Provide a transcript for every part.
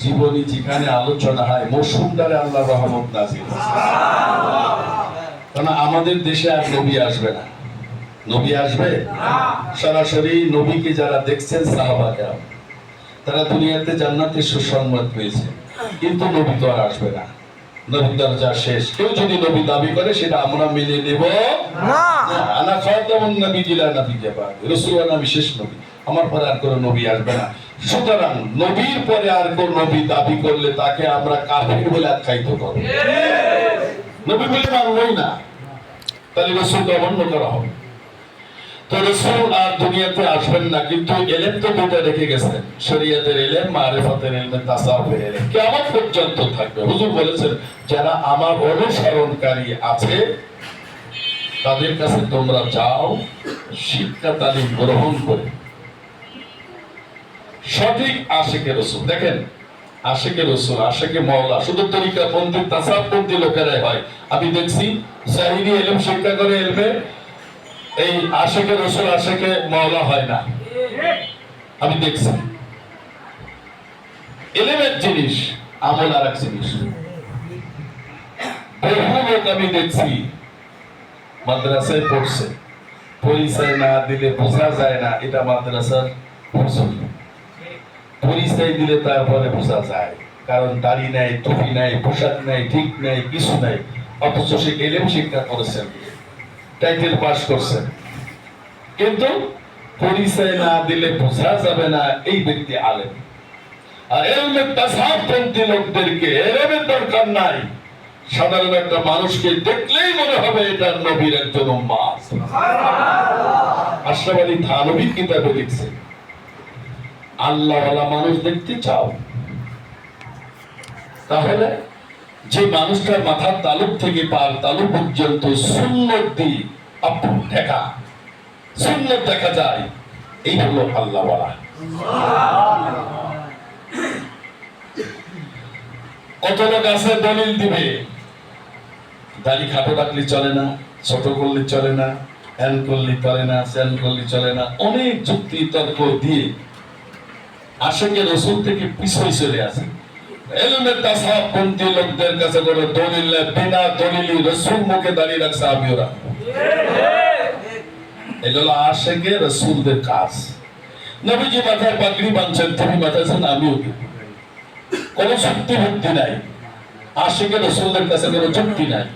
জীবনী যেখানে আলোচনা হয় মৌসুমদারে আল্লাহ রহমত নাজিল। কারণ আমাদের দেশে আর নবী আসবে না। নবী আসবে সরাসরি নবীকে যারা দেখছেন সাহাবা কেরাম, তারা দুনিয়াতে জান্নাতের সুসংবাদ পেয়েছে, কিন্তু নবী তো আর আসবে না। নবীর দরজা শেষ। কেউ যদি নবী দাবি করে সেটা আমরা মেনে নেব না। আনা খাতামুন নবিয়্যিনা নবিয়্যা বাদ, রাসূলুল্লাহ আমি শেষ নবী, আমার পরে আর কোনো নবী আসবে না। সুতরাং নবীর পরে আর কোন নবী দাবি করলে তাকে আমরা কাফির বলে আখ্যায়িত করব। নবী বলে মানবই না, তাহলে রাসূলকে অমান্য করা হবে। তো রাসূল আর দুনিয়াতে আসবেন না, কিন্তু ইলম তো দুটো রেখে গেছেন, শরীয়তের ইলম, মারিফাতের ইলম, তাসাউফের ইলম কিয়ামত পর্যন্ত থাকবে। হুজুর বলেছেন যারা আমার অনুসরণকারী আছে তাদের কাছে তোমরা যাও, শিক্ষা তালিম গ্রহণ করে সঠিক আশিকে রাসূল। দেখেন আশিকে রাসূল, আশিকে মাওলা শুধু তরিকা পন্থী তাসাউফ পন্থী লোকেরাই হয়। আমি দেখছি জাহিরি ইলম শিক্ষা করে ইলমে এই আশিকে রাসূল আশিকে মাওলা হয় না। আমি দেখছি ইলমের জিনিস, আমল আর এক জিনিস। বহু লোক আমি দেখছি মাদ্রাসায় পড়ছে, পরিচয় না দিলে বোঝা যায় না এটা মাদ্রাসার ফসল। পরিচয় দিলে তারপরে বোঝা যায়, কারণ দাড়ি নাই, টুপি নাই, পোশাক নাই, ঠিক নাই, কিছু নাই, অথচ সে ইলম শিক্ষা করেছেন, টাইটেল পাস করছেন, কিন্তু পরিচয় না দিলে বোঝা যাবে না এই ব্যক্তি আলেম। আর ইলমে তাসাউফ পন্থী লোকদেরকে ইলমের দরকার নাই, সাধারণ একটা মানুষকে দেখলেই মনে হবে এটা নবীর একজন উম্মত। আশরাফ আলী থানভী কিতাবে লিখছে আল্লাহওয়ালা মানুষ দেখতে চাও, তাহলে যে মানুষটার মাথার তালুক থেকে পার তালু পর্যন্ত সুন্নত দিয়ে দেখা, সুন্নত দেখা যায়, এই হলো আল্লাহওয়ালা। কত লোক আছে দলিল দিবে, দাড়ি খাটো রাখলে চলে না, ছোট করলে চলে না, হ্যান করলে চলে না, স্যান করলে চলে না, অনেক যুক্তি তর্ক দিয়ে আশিকে রাসূল থেকে পিছনে চলে আসে। ইলমে তাসাউফ পন্থী লোকদের কাছে কোনো দলিল নেই, বিনা দলিলই রাসূল মুখে দাঁড়িয়ে রাখছে আমিওরা। এগুলো আশিকে রাসূলদের কাজ। নবীজি মাথায় পাগড়ি বাঁধছেন, তুমি মাথায় আমিও কোনো শক্তি বুদ্ধি নাই, আশিকে রাসূলদের কাছে কোনো যুক্তি নাই।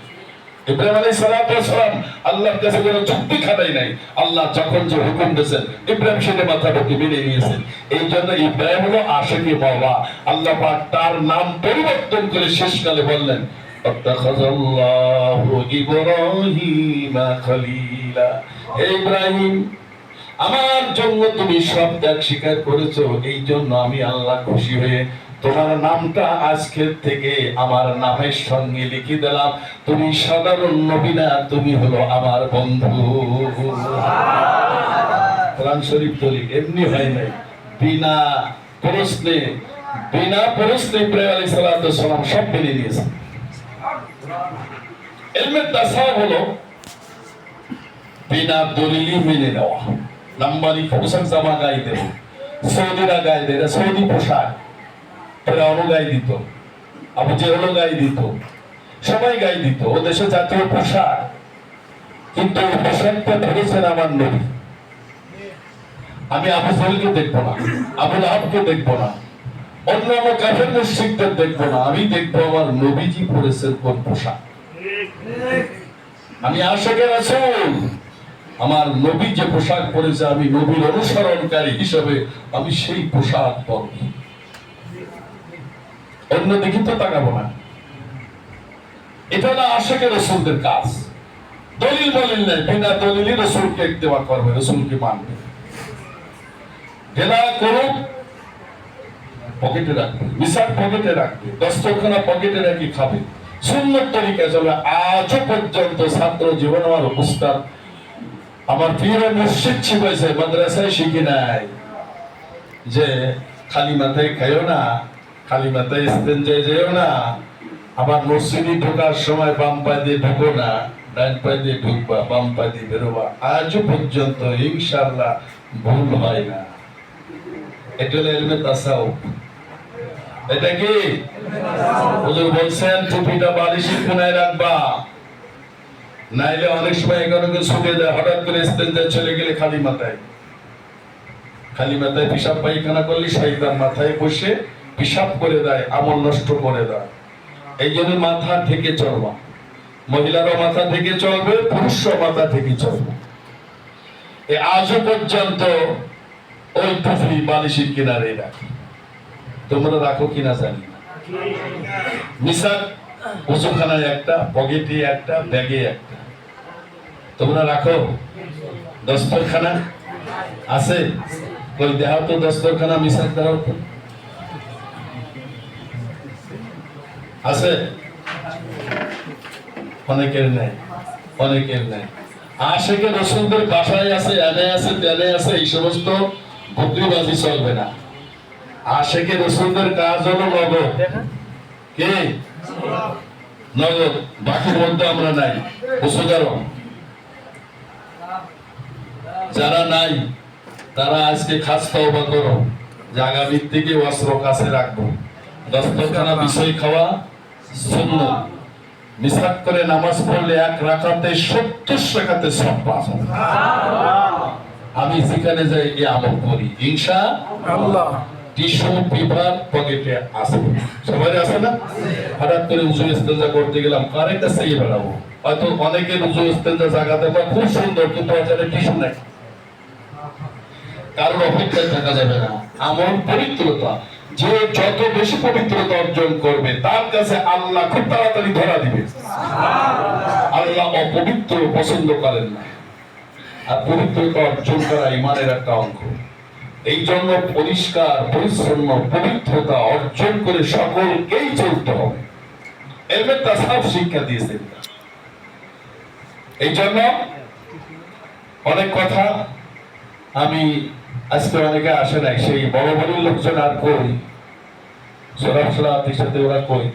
ইব্রাহিম আলাইহিস সালাম আল্লাহর কাছে কোনো যুক্তি খাটাই নাই। আল্লাহ যখন যে হুকুম দিয়েছেন ইব্রাহিম সেটা মাথা ঢুকে মেনে নিয়েছেন। এই জন্য ইব্রাহিম হলো আশিকে মাওলা। আল্লাহ পাক তার নাম পরিবর্তন করে শেষকালে বললেন আত্তাখাযাল্লাহু ইব্রাহিমা খলিলা। হে ইব্রাহিম, আমার জন্য তুমি সব ত্যাগ স্বীকার করেছো, এই জন্য আমি আল্লাহ খুশি হয়ে তোমার নামটা আজকের থেকে আমার নামের সঙ্গে লিখে দিলাম। তুমি সাধারণ নবী না, তুমি হলো আমার বন্ধু। কোরআন শরীফ বলি এমনি হয় নাই, বিনা প্রশ্নে ইব্রাহিম আলাইহিস সালাম সব মেনে নিয়েছে। ইলমে তাসাউফ হলো বিনা দলিলি মেনে নেওয়া। নাম্বারি পোশাক জামা গায়ে দেব, সৌদিরা গায়ে দেয়, সৌদি পোশাক ফেরাউনও গায়ে দিত, আবু জেহেলও গায়ে দিত, সবাই গায়ে দিত, ও দেশে জাতীয় পোশাক। কিন্তু পোশাকটা ধরেছেন আমার নবী। আমি আবু জেহেলকে দেখবো না, আবু লাহাবকে দেখবো না, অন্যান্য কাফের মুশরিকদের দেখবো না, আমি দেখবো আমার নবীজি পরেছেন কোন পোশাক। আমি আশিকে রাসূল, আমার নবী যে পোশাক পরেছে, আমি নবীর অনুসরণকারী হিসেবে আমি সেই পোশাক পরব, অন্য দিকে তো তাকাবো না। এটা হলো আশিকে রাসূলদের কাজ। দলিল বলিল নাই, বিনা দলিলই রাসূলকে ইত্তেবা করবে, রাসূলকে মানবে। জেলা করুক পকেটে রাখবে, মিসাক পকেটে রাখবে, দস্তরখানা পকেটে রাখি খাবে, সুন্নত তরিকা চলে। আজও পর্যন্ত ছাত্র জীবন আমার উস্তাদ আমার প্রিয় মুর্শিদ শিখাইছে, মাদ্রাসায় শিখি নাই যে খালি মাথায় খাইও না, খালি মাথায় ইস্তেঞ্জায় যেও না, আবার মসজিদে ঢোকার সময় বাম পা দিয়ে ঢুকো না, ডান পা দিয়ে ঢুকবা, বাম পা দিয়ে বেরোবা। আজও পর্যন্ত ইনশাআল্লাহ ভুল হয় না। এটা হলো ইলমে তাসাউফ। এটা কি হুজুর বলছেন টুপিটা বালিশের কোনায় রাখবা, নাইলে অনেক সময় এখানে ছুটে যায়, হঠাৎ করে ইস্তেঞ্জায় চলে গেলে খালি মাথায় পিশাব পায়খানা করলে শয়তান মাথায় বসে পিশাব করে দেয়, আমল নষ্ট করে দেয়। এই জন্য মাথা থেকে চলবা, মহিলারও মাথা থেকে চলবে, পুরুষও মাথা থেকে চলবে। আজও পর্যন্ত ওই টুপি বালিশের কিনারে রাখি, তোমরা রাখো কিনা জানি না। মিসাক ওজুখানায় একটা, পকেটে একটা, ব্যাগে একটা, তোমরা রাখো। দস্তরখানা আছে, কই দেখাও তো দস্তরখানা, মিসাক দেখাও তো, আছে? অনেকের নেই, অনেকের নেই। আশেকে রসুলদের বাসায় আছে, এনে আছে, তেনে আছে, এই সমস্ত বুদ্ধিবাজি চলবে না। আশেকে রসুলদের কাজ হলো নগদ, কে নগদ, বাকির মধ্যে আমরা নাই। বুঝতে, যারা নাই তারা আজকে খাস তওবা করো যে আগামীর থেকে অস্ত্র কাছে রাখবো। দস্তরখানা বিষয় খাওয়া সুন্নাত, মিসাক করে নামাজ পড়লে এক রাকাতে 70 রাকাতে সওয়াব পাওয়া। আমি যেখানে যাই এই আমল করি ইনশাআল্লাহ। টিস্যু পেপার পকেটে আছে, সবাই আছে না? হঠাৎ করে উজু ইস্তেঞ্জা করতে গেলাম, কারের কাছে বেড়াবো, হয়তো অনেকের উজু ইস্তেঞ্জা জায়গাতে খুব সুন্দর, কিন্তু বাজারে টিস্যু নাই, কারণ অপেক্ষায় থাকা যাবে না। আমল পবিত্রতা, যে যত বেশি পবিত্রতা অর্জন করবে তার কাছে আল্লাহ খুব তাড়াতাড়ি ধরা দিবে। আল্লাহ অপবিত্র পছন্দ করেন না, আর পবিত্রতা অর্জন করা ইমানের একটা অঙ্গ। এই জন্য পরিষ্কার পরিচ্ছন্ন পবিত্রতা অর্জন করে সকলকেই চলতে হবে, এর তাসাউফ শিক্ষা দিয়েছেন। এই জন্য অনেক কথা আমি আজকে অনেকে আসে নাই, সেই বড় বড় লোকজন আর কই সরাসরি সাথে ওরা কই,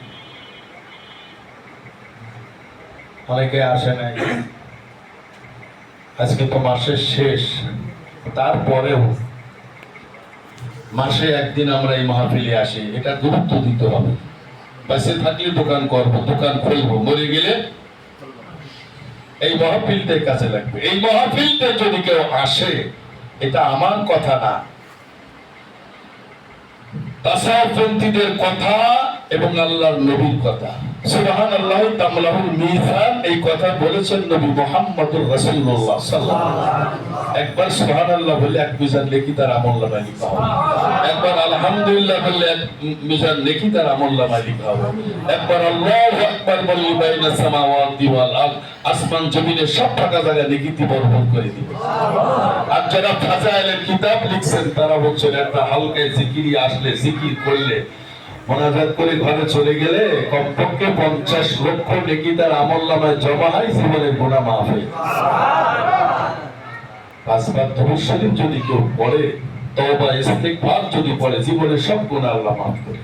অনেকে আসে নাই। আজকে তো মাসের শেষ, তারপরেও মাসে একদিন আমরা এই মাহফিলে আসি, এটা গুরুত্ব দিতে হবে। বেঁচে থাকলে দোকান করবো, দোকান খুলবো, মরে গেলে এই মাহফিলটাই কাজে লাগবে। এই মাহফিলটা যদি কেউ আসে, এটা আমার কথা না, তাসাউফপন্থীদের কথা এবং আল্লাহর নবীর কথা। সুবহানাল্লাহ তামলাহুল মিজান, এই কথা বলেছেন নবী মুহাম্মদুর রাসূলুল্লাহ সাল্লাল্লাহু আলাইহি ওয়াসাল্লাম। একবার সুবহানাল্লাহ বলে এক মিজান নেকি তার আমলনামায় লেখা হবে, একবার আলহামদুলিল্লাহ বলে এক মিজান নেকি তার আমলনামায় লেখা হবে, একবার আল্লাহু আকবার বলে বাইনাস সামাওয়াতি ওয়াল আরদ, আসমান জমিনের সব ফাঁকা জায়গা নেকিতে বরকত করে দিবে। আর যারা ফাজাইলের কিতাব লিখছেন তারা বলছেন একটা হালকা জিকিরি আসলে, জিকির করলে, মোনাজাত করে ঘরে চলে গেলে কমপক্ষে 50 লক্ষ নেকি তার আমলনামায় জমা হয়, জীবনের গুনাহ মাফ হয়। 5 বার দরুদ শরীফ যদি কেউ পড়ে, তওবা ইস্তিগফার যদি পড়ে, জীবনের সব গুনাহ আল্লাহ মাফ করে।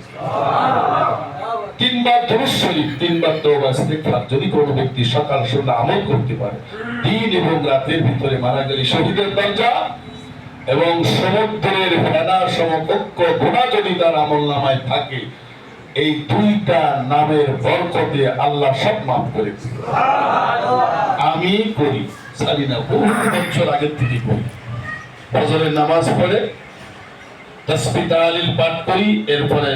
3 বার দরুদ শরীফ, 3 বার তওবা ইস্তিগফার যদি কোনো ব্যক্তি সকাল সন্ধ্যা আমল করতে পারে, দিন এবং রাতের ভিতরে মারা গেলে শহীদের দরজা এবং সমুদ্রের ফেনার সমকক্ষ গুনাহ যদি তার আমলনামায় থাকে, এই দুইটা নামের বরকতে আল্লাহ সব মাফ করে দিবেন। আমি করি, জানি না, বহু বছর আগের থেকে করি। ফজরের নামাজ পড়ে তাসবিহ তাহলিল পাঠ করি, এরপরে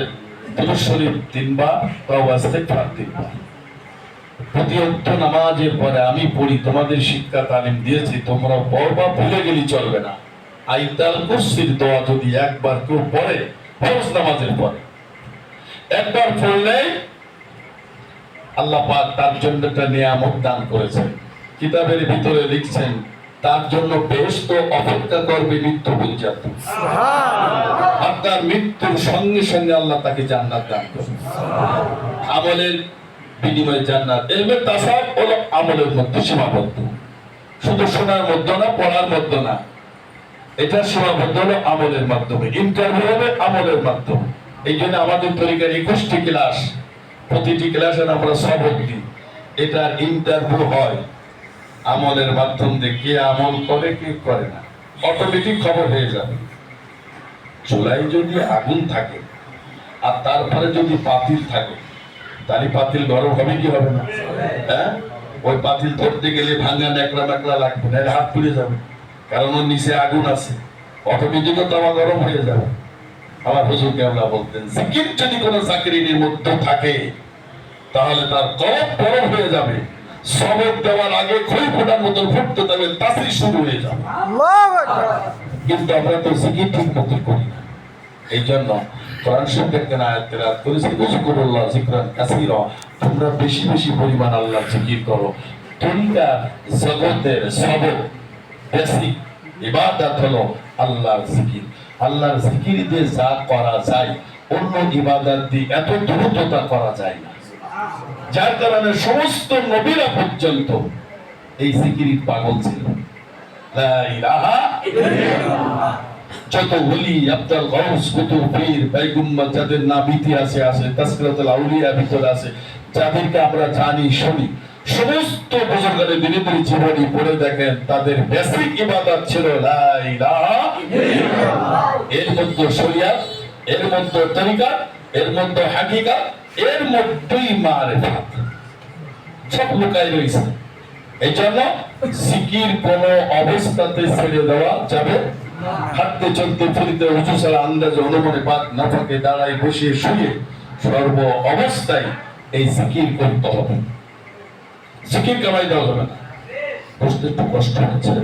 দরুদ শরীফ 3 বার, তওবা ইস্তিগফার 3 বার। প্রতিনিয়ত নামাজের পরে আমি পড়ি, তোমাদের শিক্ষা তালিম দিয়েছি, তোমরা পড়বা, ভুলে গেলে চলবে না। আয়াতুল কুরসির দোয়া যদি একবার কেউ পড়ে ফরজ নামাজের পরে, একবার পড়লে আল্লাহ পাক তার জন্য একটা নিয়ামত দান করেছেন। কিতাবের ভিতরে লিখছেন তার জন্য বেহেশত অপেক্ষা করবে মৃত্যু পর্যন্ত। সুবহানাল্লাহ। আপনার মৃত্যুর সঙ্গে সঙ্গে আল্লাহ তাকে জান্নাত দান করবে, আমলের বিনিময়ে জান্নাত। এলমে তাসাউফ হলো আমলের মধ্যে সীমাবদ্ধ, শুধু শোনার মধ্যে না, পড়ার মধ্যে না, এটা সীমাবদ্ধ হলো আমলের মাধ্যমে। ইন্টারভিউ হবে আমলের মাধ্যমে। এই জন্য আমাদের তরিকার 21টি ক্লাস, প্রতিটি ক্লাসে আমরা সবক দিই, এটার ইন্টারভিউ হয় আমলের মাধ্যম দিয়ে। কে আমল করে, কে করে না, অটোমেটিক খবর হয়ে যাবে। চুলায় যদি আগুন থাকে, আর তারপরে যদি পাতিল থাকে তাহলে পাতিল গরম হবে কি হবে না? হ্যাঁ, ওই পাতিল ধরতে গেলে ভাঙা ন্যাকড়া ম্যাকড়া লাগবে, না হাত পুড়ে যাবে, কারণ ওর নিচে আগুন আছে, অটোমেটিক তাওয়া গরম হয়ে যাবে। আমার হুজুর কেবলা বলতেন, জিকির যদি কোনো চাকরির মধ্যে থাকে তাহলে তার কলব গরম হয়ে যাবে, সবক দেওয়ার আগে খই ফোটার মতন ফুটতে দেবে, তাসির শুরু হয়ে যাবে। কিন্তু আমরা তো জিকির ঠিক মতো করি না। এই জন্য কোরআন শরীফে একটা আয়াত তেলাওয়াত করেছি, যুকুরুল্লাহ যিকরান কাসীরা, তোমরা বেশি বেশি পরিমাণ আল্লাহর জিকির করো। দুনিয়া জগতের সব বেসিক ইবাদত হলো আল্লাহর জিকির। আল্লাহর জিকির দিয়ে যা করা যায় অন্য ইবাদত দিয়ে এত দ্রুততা করা যায় না, যার কারণে সমস্ত নবীরা পর্যন্ত এই জিকিরের পাগল ছিল। লা ইলাহা ইল্লাল্লাহ। যত ওলি আব্দুল গাউস কুতুব পীর বাইগুম্মা যাদের নাম ইতিহাসে আছে, তাসকিরাতুল আউলিয়া ভিতরে আছে, যাদেরকে আমরা জানি শুনি, সমস্ত বুজুর্গদের দিনের জীবনী পড়ে দেখেন, তাদের বেসিক ইবাদত ছিল লা ইলাহা ইল্লাল্লাহ। এর মধ্যে শরিয়াত, এর মধ্যে তরিকাত, এর মধ্যে হাকিকাত, এর মধ্যেই মারিফাত সব লুকাই রয়েছে। এই জন্য জিকির কোন অবস্থাতে ছেড়ে দেওয়া যাবে। হাঁটতে চলতে ফিরতে উঁচু ছাড়া আন্দাজে অনুমানে পাক না থাকে, দাঁড়ায় বসে শুয়ে সর্ব অবস্থায় এই জিকির করতে হবে। জিকির কামাই দেওয়া যাবে না। বুঝতে একটু কষ্ট হচ্ছে।